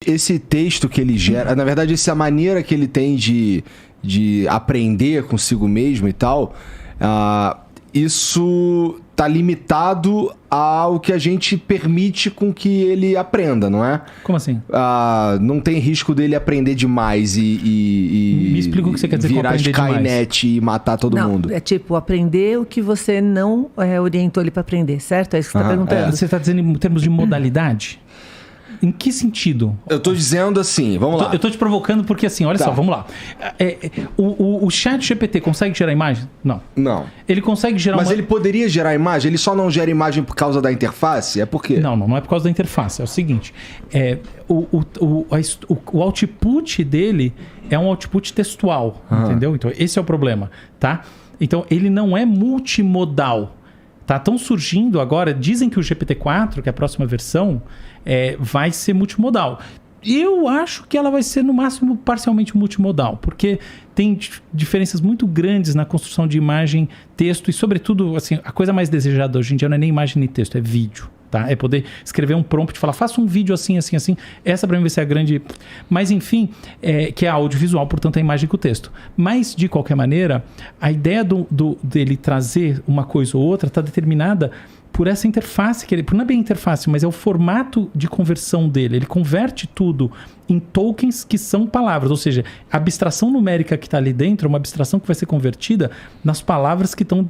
esse texto que ele gera, na verdade, essa maneira que ele tem de aprender consigo mesmo e tal, isso tá limitado ao que a gente permite com que ele aprenda, não é? Como assim? Não tem risco dele aprender demais e Me explica o que você quer dizer com virar aprender Skynet e matar todo mundo. É tipo, aprender o que você não orientou ele para aprender, certo? É isso que você está perguntando. Você está dizendo em termos de modalidade? Em que sentido? Eu tô dizendo assim, vamos lá. Eu tô te provocando porque assim, olha só, vamos lá. O chat GPT consegue gerar imagem? Não. Não. Ele consegue gerar Mas ele poderia gerar imagem? Ele só não gera imagem por causa da interface? É por quê? Não é por causa da interface. É o seguinte, o output dele é um output textual, entendeu? Então esse é o problema, tá? Então ele não é multimodal. Tá tão surgindo agora, dizem que o GPT-4, que é a próxima versão, vai ser multimodal. Eu acho que ela vai ser, no máximo, parcialmente multimodal, porque tem diferenças muito grandes na construção de imagem, texto e, sobretudo, assim, a coisa mais desejada hoje em dia não é nem imagem nem texto, é vídeo. Tá? É poder escrever um prompt e falar, faça um vídeo assim, assim, assim. Essa para mim vai ser a grande... Mas, enfim, que é audiovisual, portanto, é a imagem com o texto. Mas, de qualquer maneira, a ideia dele trazer uma coisa ou outra está determinada por essa interface, não é bem interface, mas é o formato de conversão dele. Ele converte tudo em tokens que são palavras, ou seja, a abstração numérica que está ali dentro é uma abstração que vai ser convertida nas palavras que estão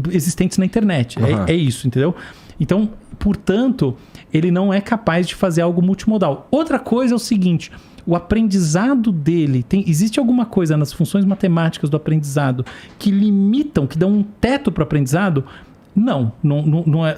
existentes na internet. É isso, entendeu? Então, portanto, ele não é capaz de fazer algo multimodal. Outra coisa é o seguinte, o aprendizado dele, existe alguma coisa nas funções matemáticas do aprendizado que limitam, que dão um teto para o aprendizado? Não é.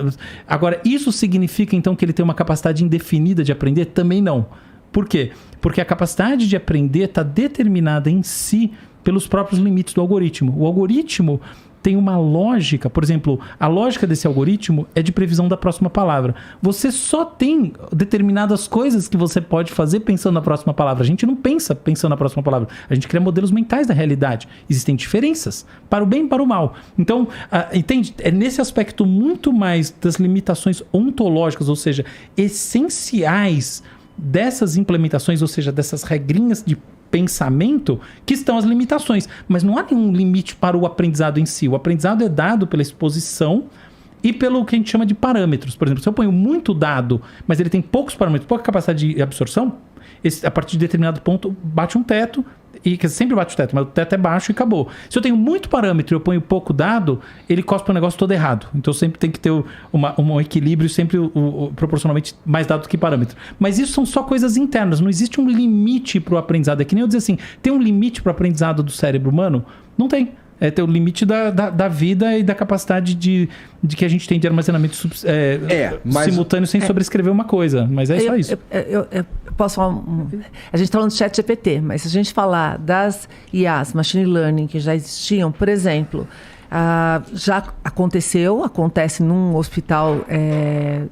Agora, isso significa então que ele tem uma capacidade indefinida de aprender? Também não. Por quê? Porque a capacidade de aprender está determinada em si pelos próprios limites do algoritmo. O algoritmo tem uma lógica, por exemplo, a lógica desse algoritmo é de previsão da próxima palavra. Você só tem determinadas coisas que você pode fazer pensando na próxima palavra. A gente não pensa pensando na próxima palavra. A gente cria modelos mentais da realidade. Existem diferenças, para o bem e para o mal. Então, entende? É nesse aspecto muito mais das limitações ontológicas, ou seja, essenciais dessas implementações, ou seja, dessas regrinhas de pensamento, que estão as limitações. Mas não há nenhum limite para o aprendizado em si. O aprendizado é dado pela exposição e pelo que a gente chama de parâmetros. Por exemplo, se eu ponho muito dado, mas ele tem poucos parâmetros, pouca capacidade de absorção, a partir de determinado ponto bate um teto, e sempre bate o teto, mas o teto é baixo e acabou. Se eu tenho muito parâmetro e eu ponho pouco dado, ele cospe o negócio todo errado. Então sempre tem que ter um equilíbrio, sempre proporcionalmente mais dado que parâmetro. Mas isso são só coisas internas, não existe um limite para o aprendizado. É que nem eu dizer assim, tem um limite para o aprendizado do cérebro humano? Não tem. Tem o limite da vida e da capacidade de que a gente tem de armazenamento simultâneo sem sobrescrever uma coisa. Mas só isso. Eu posso falar... A gente está falando do chat GPT, mas se a gente falar das IAs, machine learning, que já existiam, por exemplo... já acontece num hospital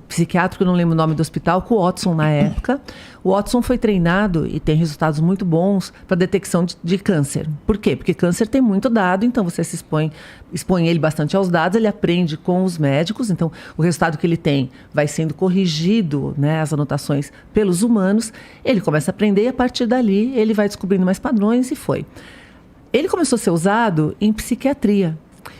psiquiátrico, eu não lembro o nome do hospital, com o Watson na época. O Watson foi treinado e tem resultados muito bons para detecção de câncer. Por quê? Porque câncer tem muito dado, então você se expõe ele bastante aos dados, ele aprende com os médicos, então o resultado que ele tem vai sendo corrigido, né, as anotações pelos humanos, ele começa a aprender e a partir dali ele vai descobrindo mais padrões e foi. Ele começou a ser usado em psiquiatria.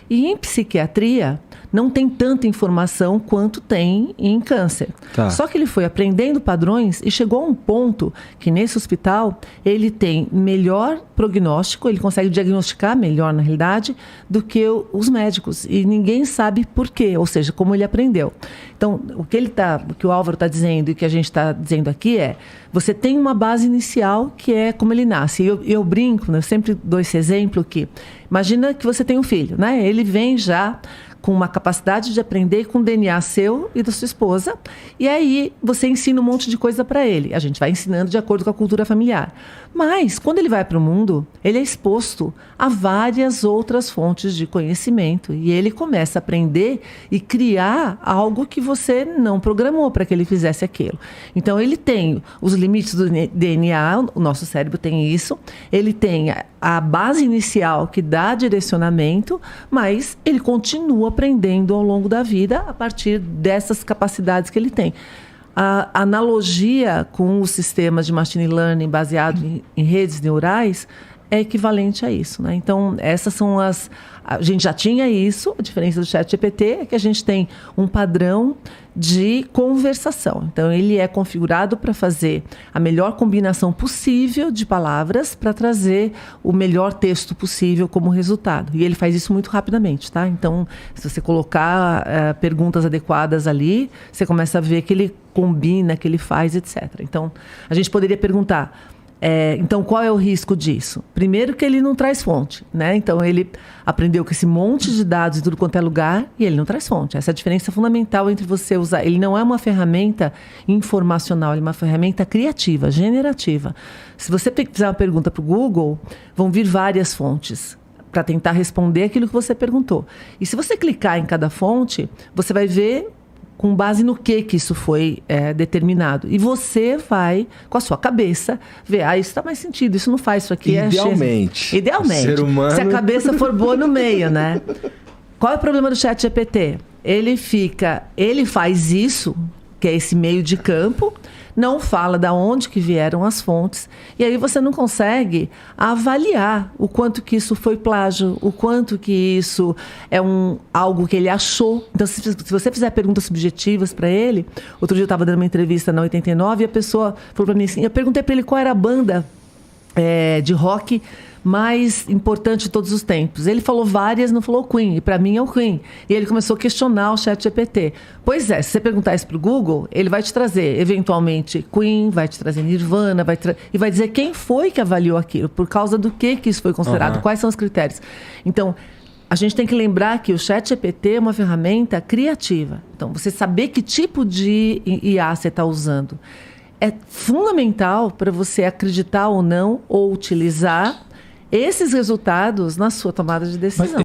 E em psiquiatria não tem tanta informação quanto tem em câncer. Tá. Só que ele foi aprendendo padrões e chegou a um ponto que nesse hospital ele tem melhor prognóstico, ele consegue diagnosticar melhor na realidade do que os médicos. E ninguém sabe por quê, ou seja, como ele aprendeu. Então, o que o Álvaro está dizendo e que a gente está dizendo aqui é, você tem uma base inicial que é como ele nasce. E eu brinco, né? Eu sempre dou esse exemplo que, imagina que você tem um filho, né? Ele vem já com uma capacidade de aprender com o DNA seu e da sua esposa, e aí você ensina um monte de coisa para ele. A gente vai ensinando de acordo com a cultura familiar. Mas, quando ele vai para o mundo, ele é exposto a várias outras fontes de conhecimento, e ele começa a aprender e criar algo que você não programou para que ele fizesse aquilo. Então, ele tem os limites do DNA, o nosso cérebro tem isso, ele tem a base inicial que dá direcionamento, mas ele continua aprendendo ao longo da vida a partir dessas capacidades que ele tem. a analogia com os sistemas de machine learning baseado em redes neurais é equivalente a isso, né? Então, essas são as... A gente já tinha isso, a diferença do ChatGPT é que a gente tem um padrão de conversação. Então, ele é configurado para fazer a melhor combinação possível de palavras para trazer o melhor texto possível como resultado. E ele faz isso muito rapidamente, tá? Então, se você colocar perguntas adequadas ali, você começa a ver que ele combina, que ele faz, etc. Então, a gente poderia perguntar... então, qual é o risco disso? Primeiro que ele não traz fonte, né? Então, ele aprendeu com esse monte de dados em tudo quanto é lugar e ele não traz fonte. Essa é a diferença fundamental entre você usar... Ele não é uma ferramenta informacional, ele é uma ferramenta criativa, generativa. Se você fizer uma pergunta para o Google, vão vir várias fontes para tentar responder aquilo que você perguntou. E se você clicar em cada fonte, você vai ver... com base no que isso foi determinado. E você vai, com a sua cabeça, ver, isso dá mais sentido, isso não faz, isso aqui Idealmente. Idealmente. Ser humano... Se a cabeça for boa no meio, né? Qual é o problema do ChatGPT? Ele faz isso, que é esse meio de campo, não fala de onde que vieram as fontes, e aí você não consegue avaliar o quanto que isso foi plágio, o quanto que isso é algo que ele achou. Então, se você fizer perguntas subjetivas para ele... Outro dia eu estava dando uma entrevista na 89 e a pessoa falou para mim assim, eu perguntei para ele qual era a banda de rock mais importante de todos os tempos. Ele falou várias, não falou Queen, e para mim é o Queen. E ele começou a questionar o ChatGPT. Pois é, se você perguntar isso para o Google, ele vai te trazer, eventualmente, Queen, vai te trazer Nirvana, e vai dizer quem foi que avaliou aquilo, por causa do que isso foi considerado, quais são os critérios. Então, a gente tem que lembrar que o ChatGPT é uma ferramenta criativa. Então, você saber que tipo de IA você está usando é fundamental para você acreditar ou não, ou utilizar esses resultados na sua tomada de decisão.